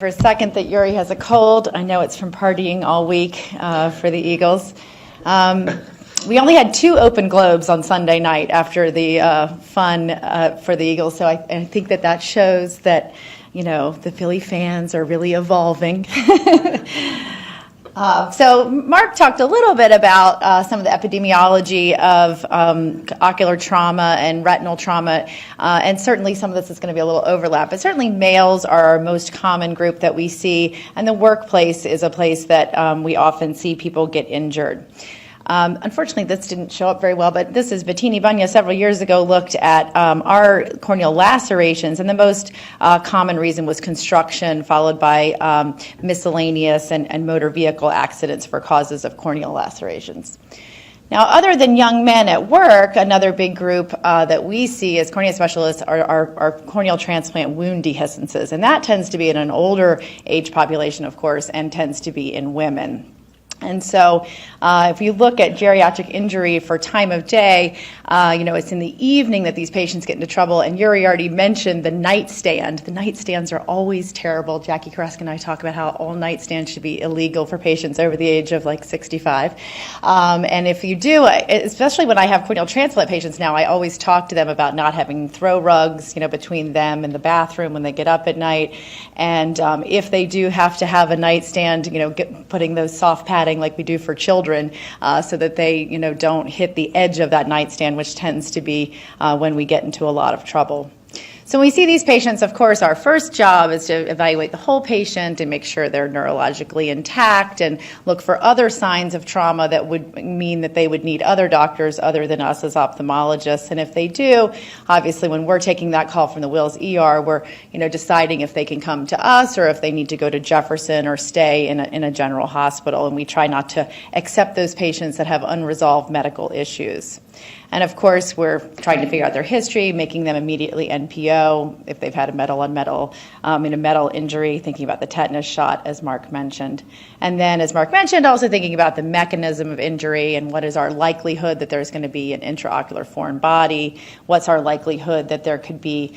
For a second that Yuri has a cold. I know it's from partying all week for the Eagles. We only had 2 open globes on Sunday night after the fun for the Eagles, so I think that shows that, you know, the Philly fans are really evolving. So Mark talked a little bit about some of the epidemiology of ocular trauma and retinal trauma, and certainly some of this is going to be a little overlap, but certainly males are our most common group that we see, and the workplace is a place that we often see people get injured. Unfortunately, this didn't show up very well, but this is Bettini Banya several years ago looked at our corneal lacerations, and the most common reason was construction, followed by miscellaneous and motor vehicle accidents for causes of corneal lacerations. Now, other than young men at work, another big group that we see as cornea specialists are corneal transplant wound dehiscences, and that tends to be in an older age population, of course, and tends to be in women. And so if you look at geriatric injury for time of day, it's in the evening that these patients get into trouble. And Yuri already mentioned the nightstand. The nightstands are always terrible. Jackie Kareska and I talk about how all nightstands should be illegal for patients over the age of like 65. And if you do, especially when I have corneal transplant patients now, I always talk to them about not having throw rugs, between them and the bathroom when they get up at night. And if they do have to have a nightstand, putting those soft padding like we do for children, so that they, don't hit the edge of that nightstand, which tends to be when we get into a lot of trouble. So when we see these patients, of course, our first job is to evaluate the whole patient and make sure they're neurologically intact and look for other signs of trauma that would mean that they would need other doctors other than us as ophthalmologists. And if they do, obviously when we're taking that call from the Wills ER, we're deciding if they can come to us or if they need to go to Jefferson or stay in a general hospital. And we try not to accept those patients that have unresolved medical issues. And of course, we're trying to figure out their history, making them immediately NPO if they've had a metal injury, thinking about the tetanus shot, as Mark mentioned. And then, as Mark mentioned, also thinking about the mechanism of injury and what is our likelihood that there's going to be an intraocular foreign body, what's our likelihood that there could be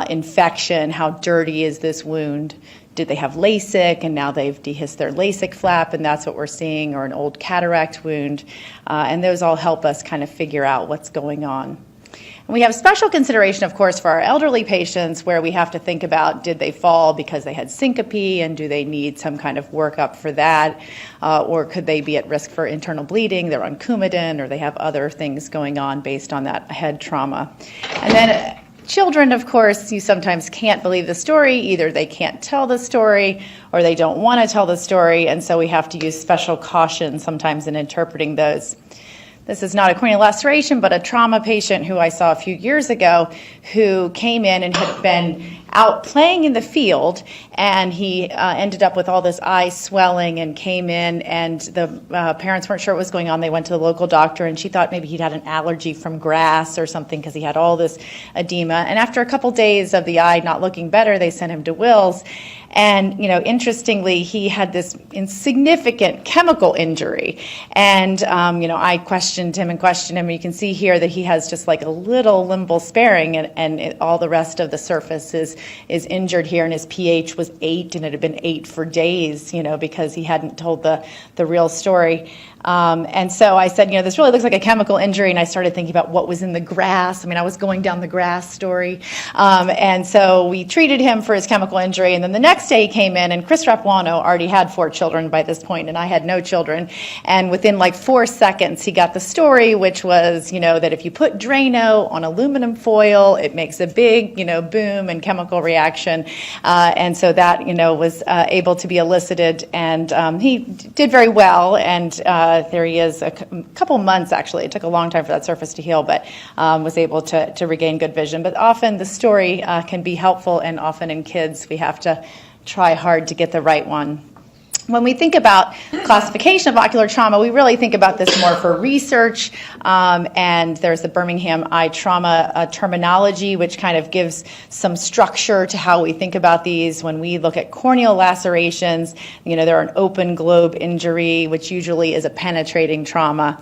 infection, how dirty is this wound, did they have LASIK and now they've dehisced their LASIK flap and that's what we're seeing, or an old cataract wound, and those all help us kind of figure out what's going on. And we have special consideration, of course, for our elderly patients where we have to think about, did they fall because they had syncope and do they need some kind of workup for that, or could they be at risk for internal bleeding, they're on Coumadin, or they have other things going on based on that head trauma. And then children, of course, you sometimes can't believe the story. Either they can't tell the story or they don't want to tell the story, and so we have to use special caution sometimes in interpreting those. This is not a corneal laceration, but a trauma patient who I saw a few years ago who came in and had been out playing in the field, and he ended up with all this eye swelling and came in, and the parents weren't sure what was going on. They went to the local doctor, and she thought maybe he'd had an allergy from grass or something because he had all this edema. And after a couple days of the eye not looking better, they sent him to Wills. And, interestingly, he had this insignificant chemical injury. And, I questioned him. And you can see here that he has just like a little limbal sparing, and all the rest of the surface is injured here. And his pH was 8, and it had been 8 for days, because he hadn't told the real story. And so I said, this really looks like a chemical injury, and I started thinking about what was in the grass. I was going down the grass story. And so we treated him for his chemical injury, and then the next day he came in, and Chris Rapuano already had 4 children by this point, and I had no children. And within like 4 seconds, he got the story, which was, that if you put Drano on aluminum foil, it makes a big, boom and chemical reaction. And so that, was able to be elicited, and he did very well, and there he is, a couple months actually. It took a long time for that surface to heal, but was able to regain good vision. But often the story can be helpful, and often in kids we have to try hard to get the right one. When we think about classification of ocular trauma, we really think about this more for research, and there's the Birmingham Eye Trauma terminology, which kind of gives some structure to how we think about these. When we look at corneal lacerations, they're an open globe injury, which usually is a penetrating trauma,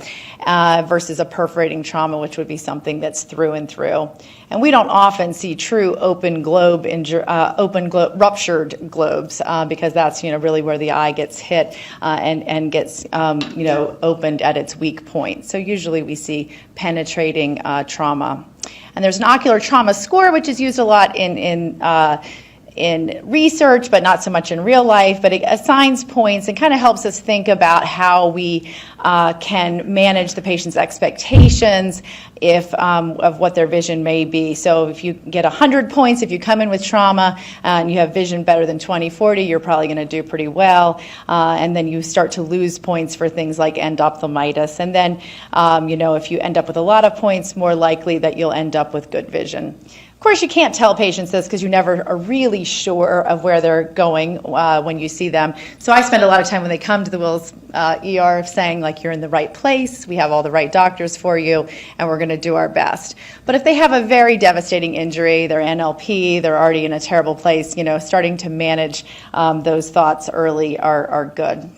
versus a perforating trauma, which would be something that's through and through. And we don't often see true ruptured globes because that's really where the eye gets hit and gets opened at its weak point. So usually we see penetrating trauma. And there's an ocular trauma score, which is used a lot in research, but not so much in real life, but it assigns points and kind of helps us think about how we can manage the patient's expectations of what their vision may be. So if you get 100 points, if you come in with trauma and you have vision better than 20/40, you're probably going to do pretty well. And then you start to lose points for things like endophthalmitis. And then, if you end up with a lot of points, more likely that you'll end up with good vision. Of course, you can't tell patients this because you never are really sure of where they're going when you see them. So I spend a lot of time when they come to the Wills ER saying, like, you're in the right place, we have all the right doctors for you, and we're going to do our best. But if they have a very devastating injury, they're NLP, they're already in a terrible place, starting to manage those thoughts early are good.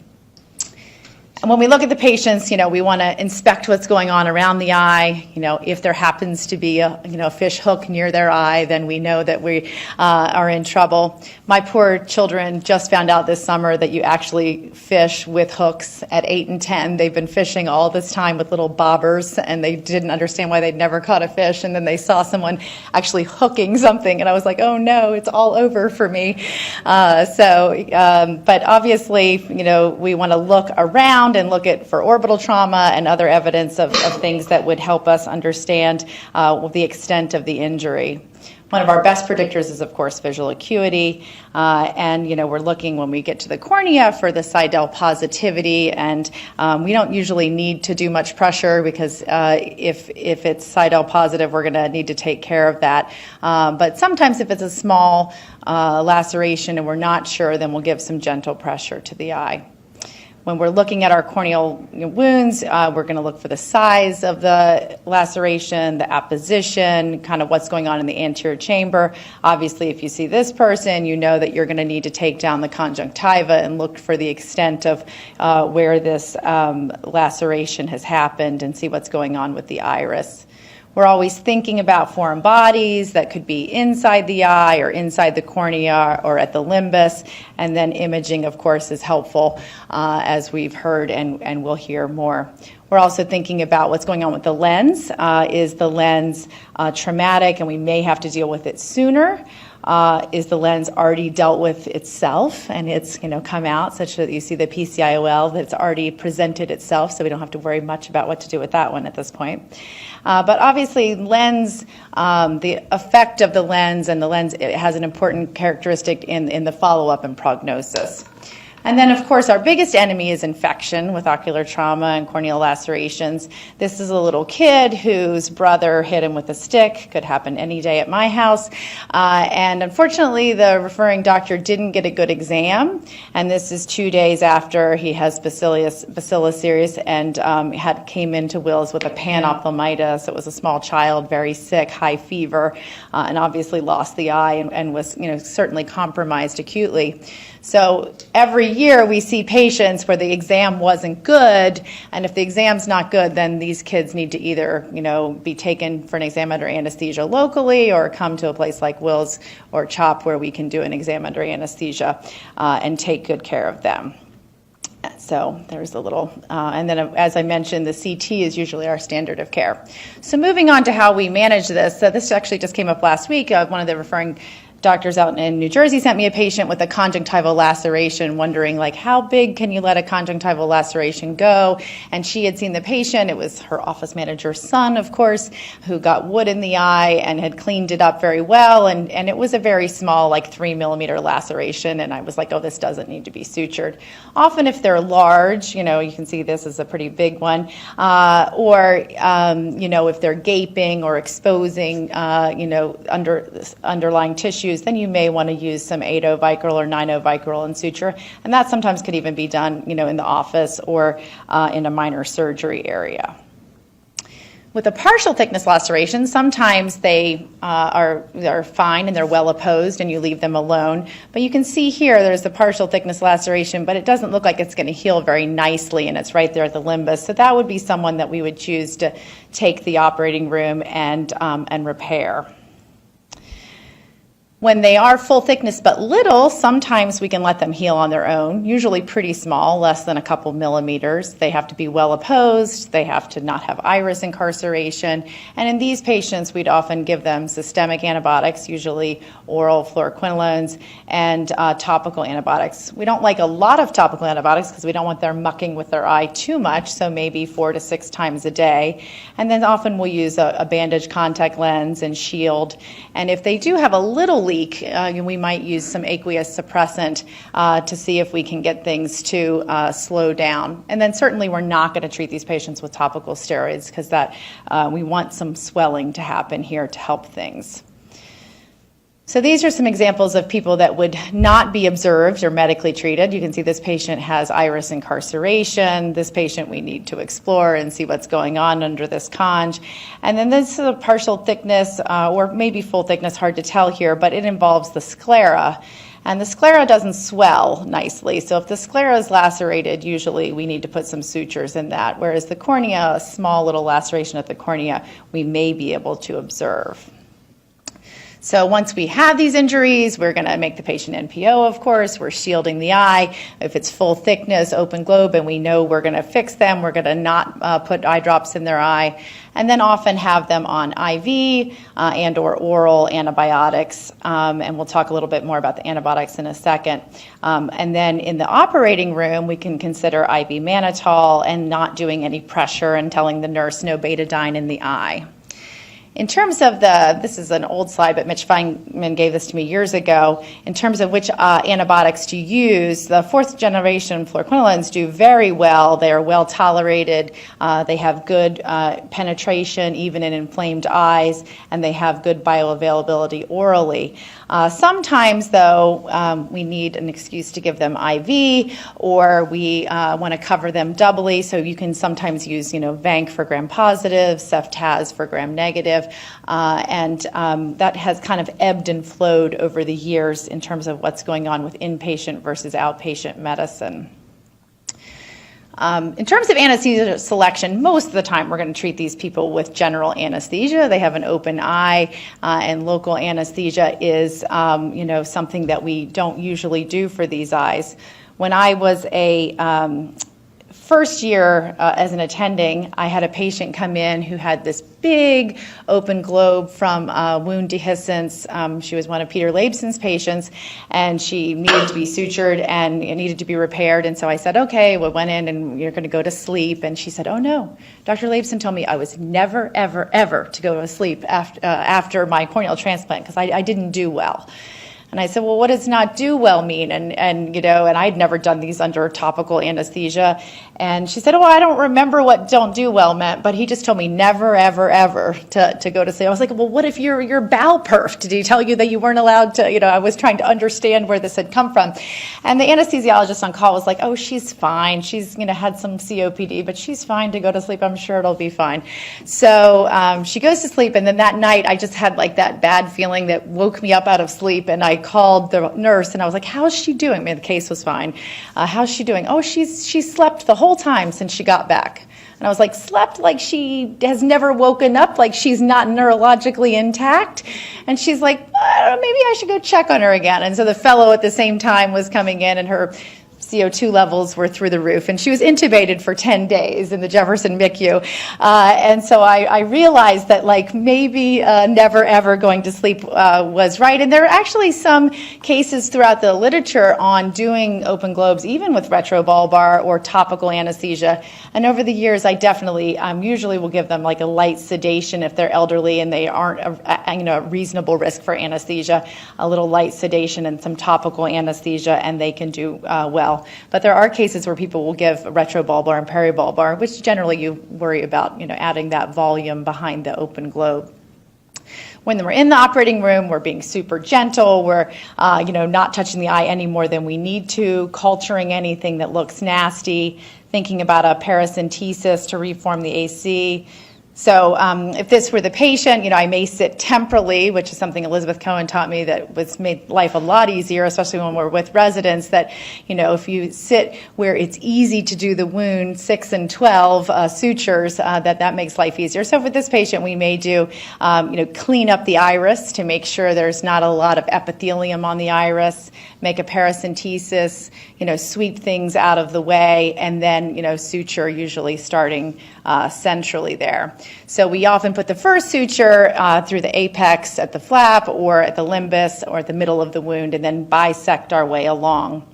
And when we look at the patients, we want to inspect what's going on around the eye. If there happens to be a fish hook near their eye, then we know that we are in trouble. My poor children just found out this summer that you actually fish with hooks at 8 and 10. They've been fishing all this time with little bobbers, and they didn't understand why they'd never caught a fish. And then they saw someone actually hooking something, and I was like, oh no, it's all over for me. But obviously, we want to look around and look for orbital trauma and other evidence of things that would help us understand the extent of the injury. One of our best predictors is, of course, visual acuity, and we're looking when we get to the cornea for the Seidel positivity, and we don't usually need to do much pressure because if it's Seidel positive, we're going to need to take care of that. But sometimes if it's a small laceration and we're not sure, then we'll give some gentle pressure to the eye. When we're looking at our corneal wounds, we're going to look for the size of the laceration, the apposition, kind of what's going on in the anterior chamber. Obviously, if you see this person, you know that you're going to need to take down the conjunctiva and look for the extent of where this laceration has happened and see what's going on with the iris. We're always thinking about foreign bodies that could be inside the eye or inside the cornea or at the limbus, and then imaging, of course, is helpful, as we've heard and we'll hear more. We're also thinking about what's going on with the lens. Is the lens traumatic and we may have to deal with it sooner? Is the lens already dealt with itself and it's come out such that you see the PCIOL that's already presented itself, so we don't have to worry much about what to do with that one at this point. But obviously lens, the effect of the lens and the lens, it has an important characteristic in the follow-up and prognosis. And then, of course, our biggest enemy is infection with ocular trauma and corneal lacerations. This is a little kid whose brother hit him with a stick. Could happen any day at my house. And unfortunately, the referring doctor didn't get a good exam. And this is 2 days after he has Bacillus cereus and came into Wills with a panophthalmitis. It was a small child, very sick, high fever, and obviously lost the eye and was certainly compromised acutely. So every year we see patients where the exam wasn't good, and if the exam's not good, then these kids need to either, be taken for an exam under anesthesia locally or come to a place like Wills or CHOP where we can do an exam under anesthesia and take good care of them. So there's a little, and then as I mentioned, the CT is usually our standard of care. So moving on to how we manage this. So this actually just came up last week. One of the referring doctors out in New Jersey sent me a patient with a conjunctival laceration, wondering how big can you let a conjunctival laceration go? And she had seen the patient. It was her office manager's son, of course, who got wood in the eye and had cleaned it up very well. And it was a very small, 3 millimeter laceration. And I was like, oh, this doesn't need to be sutured. Often if they're large, you can see this is a pretty big one, or if they're gaping or exposing, underlying tissue, then you may want to use some 8-O-Vicryl or 9-O-Vicryl and suture, and that sometimes could even be done, in the office or in a minor surgery area. With a partial thickness laceration, sometimes they are fine and they're well opposed and you leave them alone. But you can see here there's the partial thickness laceration, but it doesn't look like it's going to heal very nicely, and it's right there at the limbus. So that would be someone that we would choose to take the operating room and repair. When they are full thickness but little, sometimes we can let them heal on their own, usually pretty small, less than a couple millimeters. They have to be well opposed. They have to not have iris incarceration. And in these patients, we'd often give them systemic antibiotics, usually oral fluoroquinolones, and topical antibiotics. We don't like a lot of topical antibiotics because we don't want them mucking with their eye too much, so maybe 4 to 6 times a day. And then often we'll use a bandage contact lens and shield. And if they do have a little leak, we might use some aqueous suppressant to see if we can get things to slow down. And then certainly we're not going to treat these patients with topical steroids because we want some swelling to happen here to help things. So these are some examples of people that would not be observed or medically treated. You can see this patient has iris incarceration. This patient we need to explore and see what's going on under this conj. And then this is a partial thickness or maybe full thickness, hard to tell here, but it involves the sclera. And the sclera doesn't swell nicely. So if the sclera is lacerated, usually we need to put some sutures in that. Whereas the cornea, a small little laceration at the cornea, we may be able to observe. So once we have these injuries, we're going to make the patient NPO, of course. We're shielding the eye. If it's full thickness, open globe, and we know we're going to fix them, we're going to not put eye drops in their eye. And then often have them on IV and or oral antibiotics. And we'll talk a little bit more about the antibiotics in a second. And then in the operating room, we can consider IV mannitol and not doing any pressure and telling the nurse no betadine in the eye. In terms of this is an old slide, but Mitch Feynman gave this to me years ago. In terms of which antibiotics to use, the 4th generation fluoroquinolones do very well. They are well tolerated. They have good penetration, even in inflamed eyes, and they have good bioavailability orally. Sometimes, though, we need an excuse to give them IV, or we want to cover them doubly. So you can sometimes use, Vanc for gram-positive, Ceftaz for gram-negative, and that has kind of ebbed and flowed over the years in terms of what's going on with inpatient versus outpatient medicine. In terms of anesthesia selection, most of the time we're going to treat these people with general anesthesia. They have an open eye, and local anesthesia is, something that we don't usually do for these eyes. When I was a first year as an attending, I had a patient come in who had this big open globe from wound dehiscence. She was one of Peter Labson's patients, and she needed to be sutured and it needed to be repaired. And so I said, okay, we went in and you're going to go to sleep. And she said, oh no, Dr. Labson told me I was never, ever, ever to go to sleep after my corneal transplant because I didn't do well. And I said, well, what does not do well mean? And I'd never done these under topical anesthesia. And she said, oh, I don't remember what don't do well meant, but he just told me never, ever, ever to go to sleep. I was like, well, what if you're bowel perfed? Did he tell you that you weren't allowed to, I was trying to understand where this had come from. And the anesthesiologist on call was like, oh, she's fine. She's, had some COPD, but she's fine to go to sleep. I'm sure it'll be fine. So she goes to sleep. And then that night, I just had like that bad feeling that woke me up out of sleep. And I called the nurse and I was like, how's she doing? I mean, the case was fine. How's she doing? Oh, she slept the whole time since she got back. And I was like, slept like she has never woken up, like she's not neurologically intact. And she's like, I don't know, maybe I should go check on her again. And so the fellow at the same time was coming in and her CO2 levels were through the roof, and she was intubated for 10 days in the Jefferson MICU. And so I realized that maybe never ever going to sleep was right. And there are actually some cases throughout the literature on doing open globes, even with retrobulbar or topical anesthesia. And over the years, I definitely usually will give them a light sedation if they're elderly and they aren't a reasonable risk for anesthesia, a little light sedation and some topical anesthesia, and they can do well. But there are cases where people will give retrobulbar and peribulbar, which generally you worry about, adding that volume behind the open globe. When we're in the operating room, we're being super gentle. We're, not touching the eye any more than we need to, culturing anything that looks nasty, thinking about a paracentesis to reform the AC, So if this were the patient, I may sit temporally, which is something Elizabeth Cohen taught me that made life a lot easier, especially when we're with residents, that, if you sit where it's easy to do the wound 6 and 12 sutures, that makes life easier. So for this patient, we may do, clean up the iris to make sure there's not a lot of epithelium on the iris, make a paracentesis, sweep things out of the way, and then, suture, usually starting centrally there. So we often put the first suture through the apex at the flap or at the limbus or at the middle of the wound, and then bisect our way along.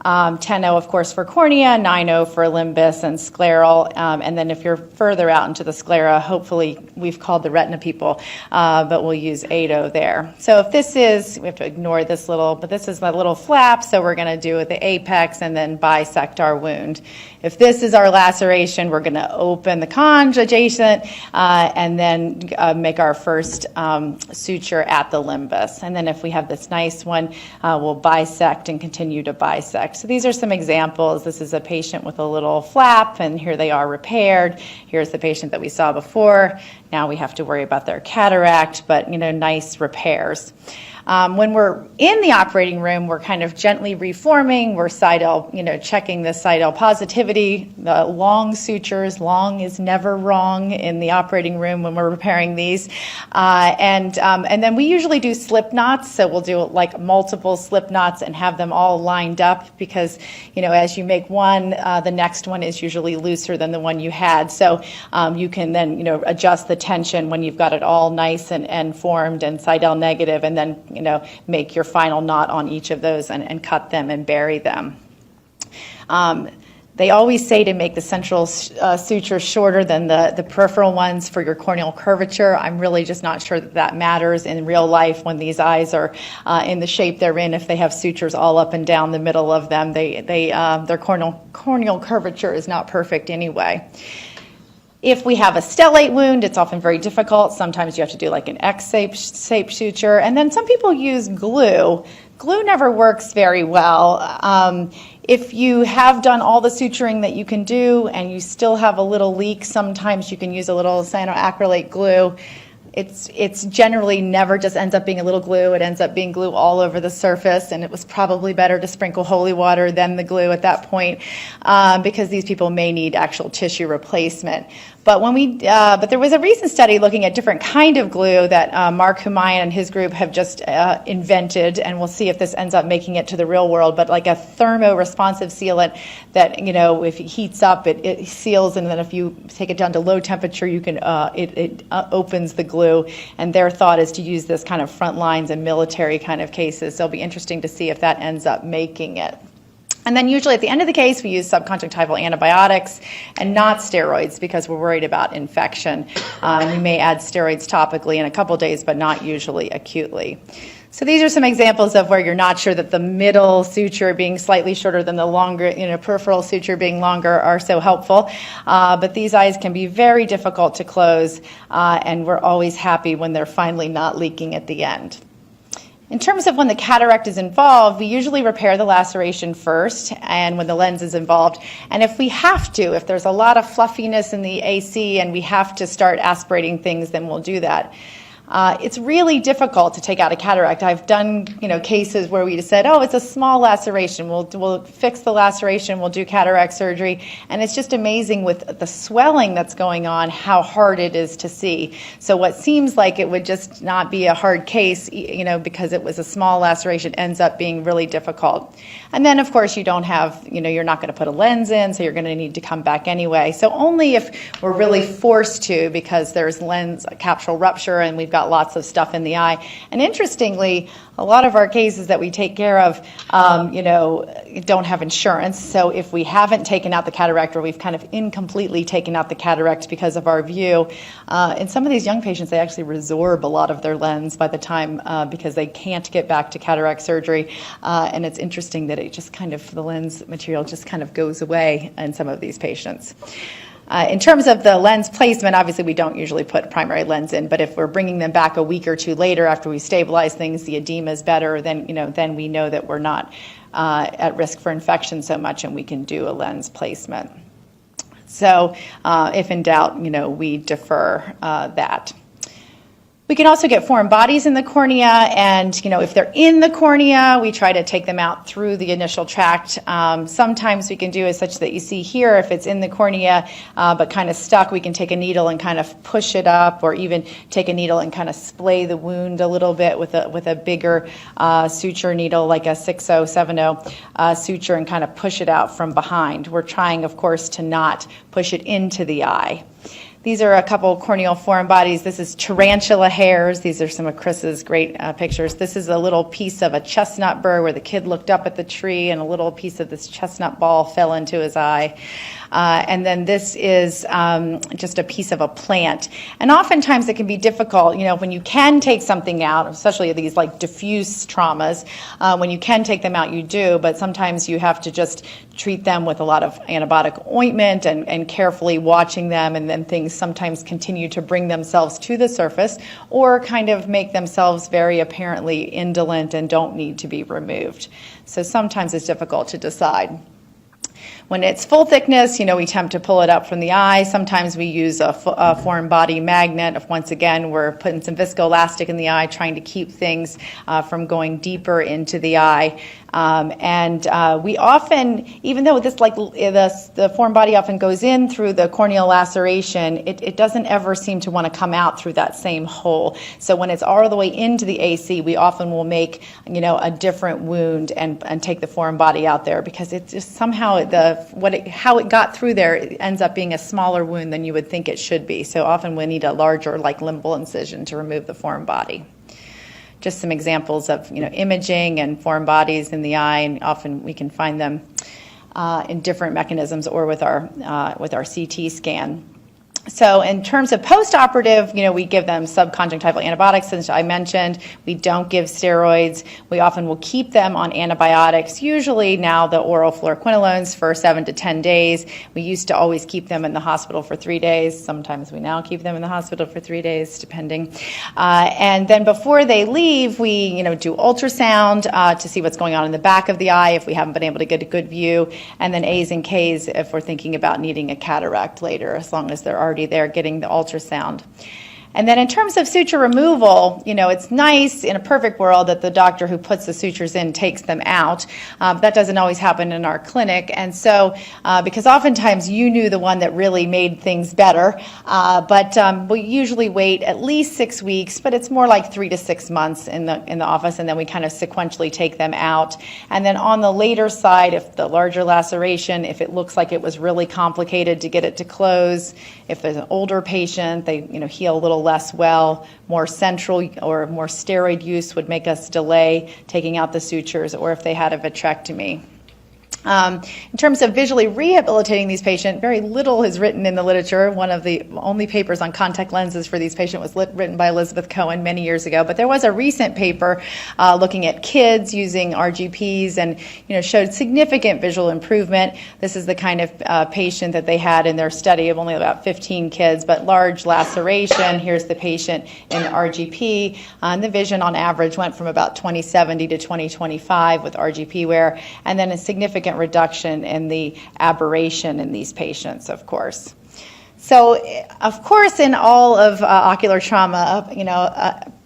10-0, of course, for cornea, 9-0 for limbus and scleral. And then if you're further out into the sclera, hopefully we've called the retina people, but we'll use 8-0 there. So if this is, we have to ignore this but this is the little flap, so we're going to do the apex and then bisect our wound. If this is our laceration, we're going to open the conj adjacent and then make our first suture at the limbus. And then if we have this nice one, we'll bisect and continue to bisect. So these are some examples. This is a patient with a little flap, and here they are repaired. Here's the patient that we saw before. Now we have to worry about their cataract, but nice repairs. When we're in the operating room, we're kind of gently reforming. We're sidel, checking the sidel positivity. The long sutures, long is never wrong in the operating room when we're repairing these. And then we usually do slip knots. So we'll do like multiple slip knots and have them all lined up because, as you make one, the next one is usually looser than the one you had. So you can then, adjust the tension when you've got it all nice and formed and sidel negative, and then, make your final knot on each of those and cut them and bury them. They always say to make the central suture shorter than the peripheral ones for your corneal curvature. I'm really just not sure that matters in real life when these eyes are in the shape they're in. If they have sutures all up and down the middle of them, their corneal curvature is not perfect anyway. If we have a stellate wound, it's often very difficult. Sometimes you have to do like an X-shaped suture. And then some people use glue. Glue never works very well. If you have done all the suturing that you can do and you still have a little leak, sometimes you can use a little cyanoacrylate glue. It's generally never just ends up being a little glue. It ends up being glue all over the surface, and it was probably better to sprinkle holy water than the glue at that point because these people may need actual tissue replacement. But but there was a recent study looking at different kind of glue that Mark Humayun and his group have just invented, and we'll see if this ends up making it to the real world. But like a thermo-responsive sealant that if it heats up, it seals, and then if you take it down to low temperature, you can it opens the glue. And their thought is to use this kind of front lines and military kind of cases. So it'll be interesting to see if that ends up making it. And then usually at the end of the case, we use subconjunctival antibiotics and not steroids because we're worried about infection. We may add steroids topically in a couple days, but not usually acutely. So these are some examples of where you're not sure that the middle suture being slightly shorter than the longer, peripheral suture being longer are so helpful. But these eyes can be very difficult to close, and we're always happy when they're finally not leaking at the end. In terms of when the cataract is involved, we usually repair the laceration first and when the lens is involved. And if we have to, if there's a lot of fluffiness in the AC and we have to start aspirating things, then we'll do that. It's really difficult to take out a cataract. I've done, cases where we just said, oh, it's a small laceration. We'll fix the laceration. We'll do cataract surgery. And it's just amazing with the swelling that's going on, how hard it is to see. So what seems like it would just not be a hard case, because it was a small laceration, ends up being really difficult. And then, of course, you don't have, you're not going to put a lens in, so you're going to need to come back anyway. So only if we're really forced to, because there's lens capsule rupture and we've got lots of stuff in the eye. And interestingly, a lot of our cases that we take care of, don't have insurance. So if we haven't taken out the cataract or we've kind of incompletely taken out the cataract because of our view, in some of these young patients, they actually resorb a lot of their lens by the time because they can't get back to cataract surgery. And it's interesting that it just kind of, the lens material just kind of goes away in some of these patients. In terms of the lens placement, obviously we don't usually put primary lens in, but if we're bringing them back a week or two later after we stabilize things, the edema is better, then we know that we're not at risk for infection so much and we can do a lens placement. So if in doubt, we defer that. We can also get foreign bodies in the cornea, and if they're in the cornea, we try to take them out through the initial tract. Sometimes we can do it such that you see here, if it's in the cornea but kind of stuck, we can take a needle and kind of push it up, or even take a needle and kind of splay the wound a little bit with a bigger suture needle, like a 6070 suture, and kind of push it out from behind. We're trying, of course, to not push it into the eye. These are a couple corneal foreign bodies. This is tarantula hairs. These are some of Chris's great pictures. This is a little piece of a chestnut burr where the kid looked up at the tree and a little piece of this chestnut ball fell into his eye. And then this is just a piece of a plant. And oftentimes it can be difficult, when you can take something out, especially these like diffuse traumas, when you can take them out, you do, but sometimes you have to just treat them with a lot of antibiotic ointment and carefully watching them, and then things sometimes continue to bring themselves to the surface or kind of make themselves very apparently indolent and don't need to be removed. So sometimes it's difficult to decide. When it's full thickness, we attempt to pull it up from the eye. Sometimes we use a foreign body magnet. Once again, we're putting some viscoelastic in the eye, trying to keep things from going deeper into the eye. We often, even though the foreign body often goes in through the corneal laceration, it doesn't ever seem to want to come out through that same hole. So when it's all the way into the AC, we often will make a different wound and take the foreign body out there, because it's just somehow how it got through there, it ends up being a smaller wound than you would think it should be. So often we need a larger, like limbal incision to remove the foreign body. Just some examples of imaging and foreign bodies in the eye, and often we can find them in different mechanisms or with our CT scan. So in terms of post-operative, we give them subconjunctival antibiotics, as I mentioned. We don't give steroids. We often will keep them on antibiotics, usually now the oral fluoroquinolones, for 7 to 10 days. We used to always keep them in the hospital for 3 days. Sometimes we now keep them in the hospital for 3 days, depending. And then before they leave, we do ultrasound to see what's going on in the back of the eye if we haven't been able to get a good view, and then A's and K's if we're thinking about needing a cataract later, as long as they're already there getting the ultrasound. And then in terms of suture removal, it's nice in a perfect world that the doctor who puts the sutures in takes them out. That doesn't always happen in our clinic. And so, because oftentimes you knew the one that really made things better, but we usually wait at least 6 weeks, but it's more like 3 to 6 months in the office, and then we kind of sequentially take them out. And then on the later side, if the larger laceration, if it looks like it was really complicated to get it to close, if there's an older patient, they heal a little less well, more central or more steroid use would make us delay taking out the sutures, or if they had a vitrectomy. In terms of visually rehabilitating these patients, very little is written in the literature. One of the only papers on contact lenses for these patients was written by Elizabeth Cohen many years ago. But there was a recent paper looking at kids using RGPs and showed significant visual improvement. This is the kind of patient that they had in their study of only about 15 kids, but large laceration. Here's the patient in RGP. And the vision on average went from about 20/70 to 20/25 with RGP wear, and then a significant reduction in the aberration in these patients, of course. So, of course, in all of ocular trauma,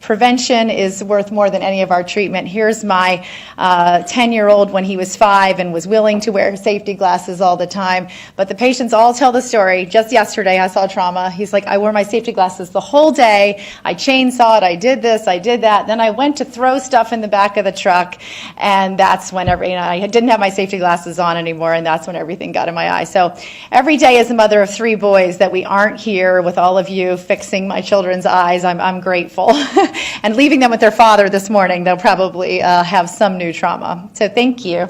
prevention is worth more than any of our treatment. Here's my 10-year-old when he was 5 and was willing to wear safety glasses all the time. But the patients all tell the story. Just yesterday I saw trauma. He's like, I wore my safety glasses the whole day. I chainsawed. I did this. I did that. Then I went to throw stuff in the back of the truck, and that's when I didn't have my safety glasses on anymore, and that's when everything got in my eye. So every day as a mother of 3 boys that we aren't here with all of you fixing my children's eyes, I'm grateful. And leaving them with their father this morning, they'll probably have some new trauma. So thank you.